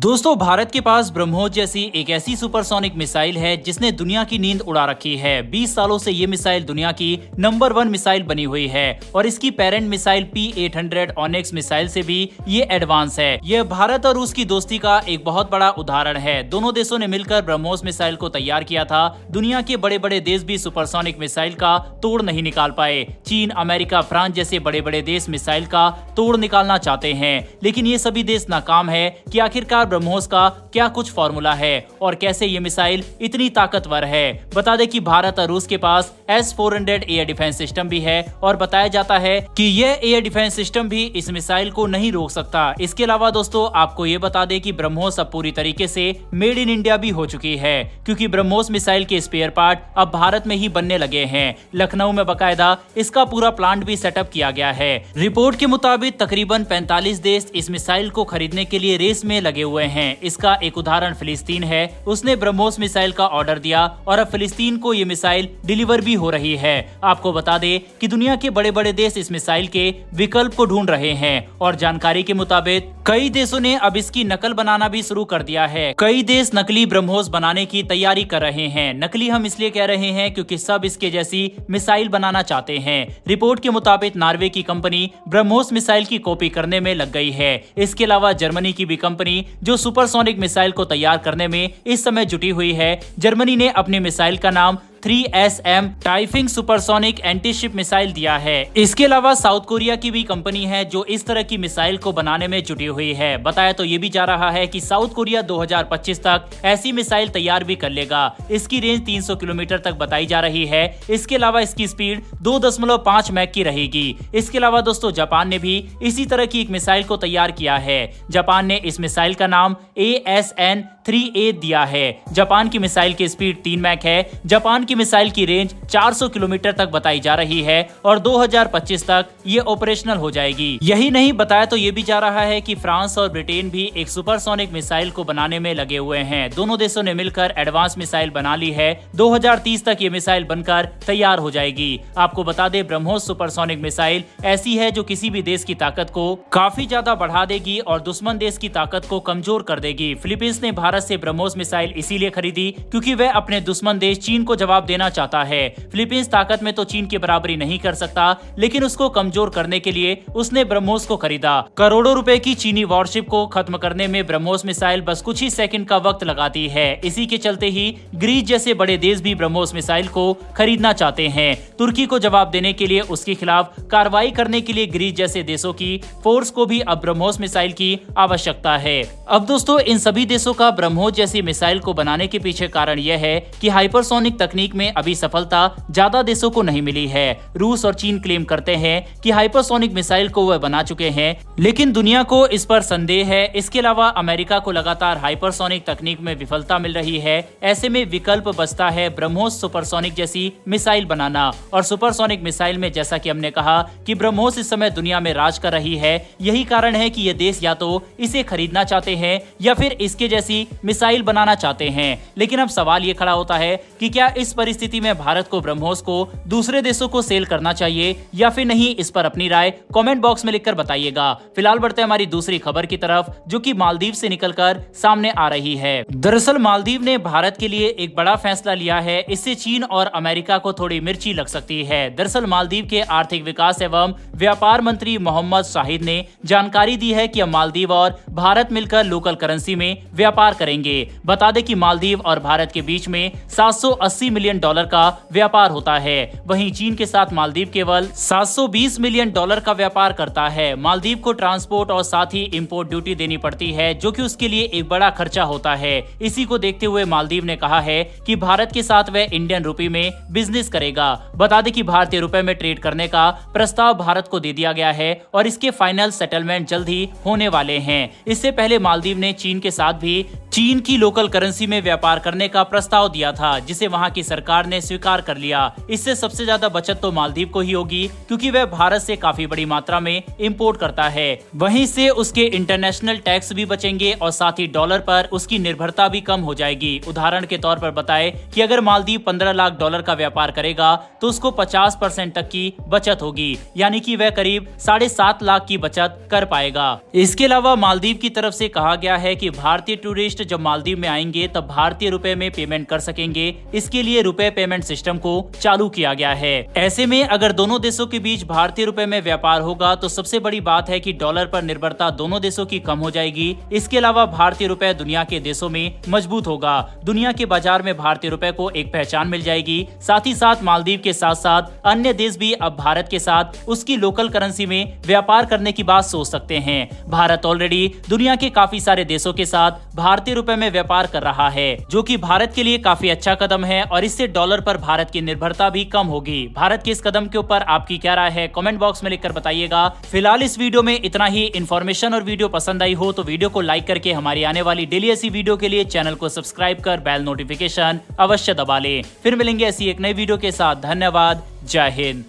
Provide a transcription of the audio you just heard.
दोस्तों, भारत के पास ब्रह्मोस जैसी एक ऐसी सुपरसोनिक मिसाइल है जिसने दुनिया की नींद उड़ा रखी है। 20 सालों से ये मिसाइल दुनिया की नंबर 1 मिसाइल बनी हुई है और इसकी parent missile P-800 onyx missile से भी ये एडवांस है। यह भारत और रूस की दोस्ती का एक बहुत बड़ा उदाहरण है। दोनों देशों ने मिलकर ब्रह्मोस मिसाइल को तैयार किया था। दुनिया के बड़े बड़े देश भी सुपरसोनिक मिसाइल का तोड़ नहीं निकाल पाए। चीन, अमेरिका, फ्रांस जैसे बड़े बड़े देश मिसाइल का तोड़ निकालना चाहते हैं, लेकिन ये सभी देश नाकाम है कि आखिरकार ब्रह्मोस का क्या कुछ फॉर्मूला है और कैसे ये मिसाइल इतनी ताकतवर है। बता दें कि भारत और रूस के पास S-400 एयर डिफेंस सिस्टम भी है और बताया जाता है कि यह एयर डिफेंस सिस्टम भी इस मिसाइल को नहीं रोक सकता। इसके अलावा दोस्तों, आपको ये बता दें कि ब्रह्मोस अब पूरी तरीके से मेड इन इंडिया भी हो चुकी है, क्योंकि ब्रह्मोस मिसाइल के स्पेयर पार्ट अब भारत में ही बनने लगे हैं। लखनऊ में बकायदा इसका पूरा प्लांट भी सेटअप किया गया है। रिपोर्ट के मुताबिक तकरीबन 45 देश इस मिसाइल को खरीदने के लिए रेस में लगे हुए हैं। इसका एक उदाहरण फिलिस्तीन है। उसने ब्रह्मोस मिसाइल का ऑर्डर दिया और अब फिलिस्तीन को ये मिसाइल डिलीवर भी हो रही है। आपको बता दें कि दुनिया के बड़े बड़े देश इस मिसाइल के विकल्प को ढूंढ रहे हैं और जानकारी के मुताबिक कई देशों ने अब इसकी नकल बनाना भी शुरू कर दिया है। कई देश नकली ब्रह्मोस बनाने की तैयारी कर रहे हैं। नकली हम इसलिए कह रहे हैं क्योंकि सब इसके जैसी मिसाइल बनाना चाहते हैं। रिपोर्ट के मुताबिक नॉर्वे की कंपनी ब्रह्मोस मिसाइल की कॉपी करने में लग गई है। इसके अलावा जर्मनी की भी कंपनी जो सुपरसोनिक मिसाइल को तैयार करने में इस समय जुटी हुई है। जर्मनी ने अपनी मिसाइल का नाम 3SM टाइफिंग सुपरसोनिक एंटीशिप मिसाइल दिया है। इसके अलावा साउथ कोरिया की भी कंपनी है जो इस तरह की मिसाइल को बनाने में जुटी हुई है। बताया तो ये भी जा रहा है कि साउथ कोरिया 2025 तक ऐसी मिसाइल तैयार भी कर लेगा। इसकी रेंज 300 किलोमीटर तक बताई जा रही है। इसके अलावा इसकी स्पीड 2.5 मैक की रहेगी। इसके अलावा दोस्तों, जापान ने भी इसी तरह की एक मिसाइल को तैयार किया है। जापान ने इस मिसाइल का नाम ASN-3A दिया है। जापान की मिसाइल की स्पीड 3 मैक है। जापान की मिसाइल की रेंज 400 किलोमीटर तक बताई जा रही है और 2025 तक ये ऑपरेशनल हो जाएगी। यही नहीं, बताया तो ये भी जा रहा है कि फ्रांस और ब्रिटेन भी एक सुपरसोनिक मिसाइल को बनाने में लगे हुए हैं। दोनों देशों ने मिलकर एडवांस मिसाइल बना ली है। 2030 तक ये मिसाइल बनकर तैयार हो जाएगी। आपको बता दें, ब्रह्मोस सुपरसोनिक मिसाइल ऐसी है जो किसी भी देश की ताकत को काफी ज्यादा बढ़ा देगी और दुश्मन देश की ताकत को कमजोर कर देगी। फिलीपींस ने भारत से ब्रह्मोस मिसाइल इसीलिए खरीदी क्योंकि वह अपने दुश्मन देश चीन को जवाब देना चाहता है। फिलीपींस ताकत में तो चीन की बराबरी नहीं कर सकता, लेकिन उसको कमजोर करने के लिए उसने ब्रह्मोस को खरीदा। करोड़ों रुपए की चीनी वॉरशिप को खत्म करने में ब्रह्मोस मिसाइल बस कुछ ही सेकंड का वक्त लगाती है। इसी के चलते ही ग्रीस जैसे बड़े देश भी ब्रह्मोस मिसाइल को खरीदना चाहते हैं। तुर्की को जवाब देने के लिए, उसके खिलाफ कार्रवाई करने के लिए ग्रीस जैसे देशों की फोर्स को भी अब ब्रह्मोस मिसाइल की आवश्यकता है। अब दोस्तों, इन सभी देशों का ब्रह्मोस जैसी मिसाइल को बनाने के पीछे कारण यह है कि हाइपरसोनिक तकनीक में अभी सफलता ज्यादा देशों को नहीं मिली है। रूस और चीन क्लेम करते हैं कि हाइपरसोनिक मिसाइल को वह बना चुके हैं, लेकिन दुनिया को इस पर संदेह है। इसके अलावा अमेरिका को लगातार हाइपरसोनिक तकनीक में विफलता मिल रही है। ऐसे में विकल्प बचता है ब्रह्मोस सुपरसोनिक जैसी मिसाइल बनाना। और सुपरसोनिक मिसाइल में जैसा कि हमने कहा कि ब्रह्मोस इस समय दुनिया में राज कर रही है। यही कारण है कि ये देश या तो इसे खरीदना चाहते हैं या फिर इसके जैसी मिसाइल बनाना चाहते हैं। लेकिन अब सवाल ये खड़ा होता है कि क्या इस परिस्थिति में भारत को ब्रह्मोस को दूसरे देशों को सेल करना चाहिए या फिर नहीं। इस पर अपनी राय कमेंट बॉक्स में लिखकर बताइएगा। फिलहाल बढ़ते हैं हमारी दूसरी खबर की तरफ, जो कि मालदीव से निकलकर सामने आ रही है। दरअसल मालदीव ने भारत के लिए एक बड़ा फैसला लिया है। इससे चीन और अमेरिका को थोड़ी मिर्ची लग सकती है। दरअसल मालदीव के आर्थिक विकास एवं व्यापार मंत्री मोहम्मद शाहिद ने जानकारी दी है कि अब मालदीव और भारत मिलकर लोकल करेंसी में व्यापार करेंगे। बता दें कि मालदीव और भारत के बीच में $780 मिलियन का व्यापार होता है। वहीं चीन के साथ मालदीव केवल $720 मिलियन का व्यापार करता है। मालदीव को ट्रांसपोर्ट और साथ ही इंपोर्ट ड्यूटी देनी पड़ती है, जो कि उसके लिए एक बड़ा खर्चा होता है। इसी को देखते हुए मालदीव ने कहा है कि भारत के साथ वह इंडियन रुपये में बिजनेस करेगा। बता दें कि भारतीय रुपए में ट्रेड करने का प्रस्ताव भारत को दे दिया गया है और इसके फाइनल सेटलमेंट जल्द ही होने वाले हैं। इससे पहले मालदीव ने चीन के साथ भी चीन की लोकल करेंसी में व्यापार करने का प्रस्ताव दिया था, जिसे वहां की सरकार ने स्वीकार कर लिया। इससे सबसे ज्यादा बचत तो मालदीव को ही होगी, क्योंकि वह भारत से काफी बड़ी मात्रा में इंपोर्ट करता है। वहीं से उसके इंटरनेशनल टैक्स भी बचेंगे और साथ ही डॉलर पर उसकी निर्भरता भी कम हो जाएगी। उदाहरण के तौर पर बताएं कि अगर मालदीव 15 लाख डॉलर का व्यापार करेगा तो उसको 50% तक की बचत होगी, यानी कि वह करीब 7.5 लाख की बचत कर पाएगा। इसके अलावा मालदीव की तरफ से कहा गया है कि भारतीय टूरिस्ट जब मालदीव में आएंगे तब भारतीय रुपए में पेमेंट कर सकेंगे। इसके लिए रुपए पेमेंट सिस्टम को चालू किया गया है। ऐसे में अगर दोनों देशों के बीच भारतीय रुपए में व्यापार होगा तो सबसे बड़ी बात है कि डॉलर पर निर्भरता दोनों देशों की कम हो जाएगी। इसके अलावा भारतीय रुपए दुनिया के देशों में मजबूत होगा। दुनिया के बाजार में भारतीय रुपए को एक पहचान मिल जाएगी। साथ ही साथ मालदीव के साथ साथ अन्य देश भी अब भारत के साथ उसकी लोकल करेंसी में व्यापार करने की बात सोच सकते हैं। भारत ऑलरेडी दुनिया के काफी सारे देशों के साथ भारतीय रुपए में व्यापार कर रहा है, जो कि भारत के लिए काफी अच्छा कदम है और इससे डॉलर पर भारत की निर्भरता भी कम होगी। भारत के इस कदम के ऊपर आपकी क्या राय है, कमेंट बॉक्स में लिखकर बताइएगा। फिलहाल इस वीडियो में इतना ही। इन्फॉर्मेशन और वीडियो पसंद आई हो तो वीडियो को लाइक करके हमारी आने वाली डेली ऐसी वीडियो के लिए चैनल को सब्सक्राइब कर बेल नोटिफिकेशन अवश्य दबा लें। फिर मिलेंगे ऐसी एक नई वीडियो के साथ। धन्यवाद। जय हिंद।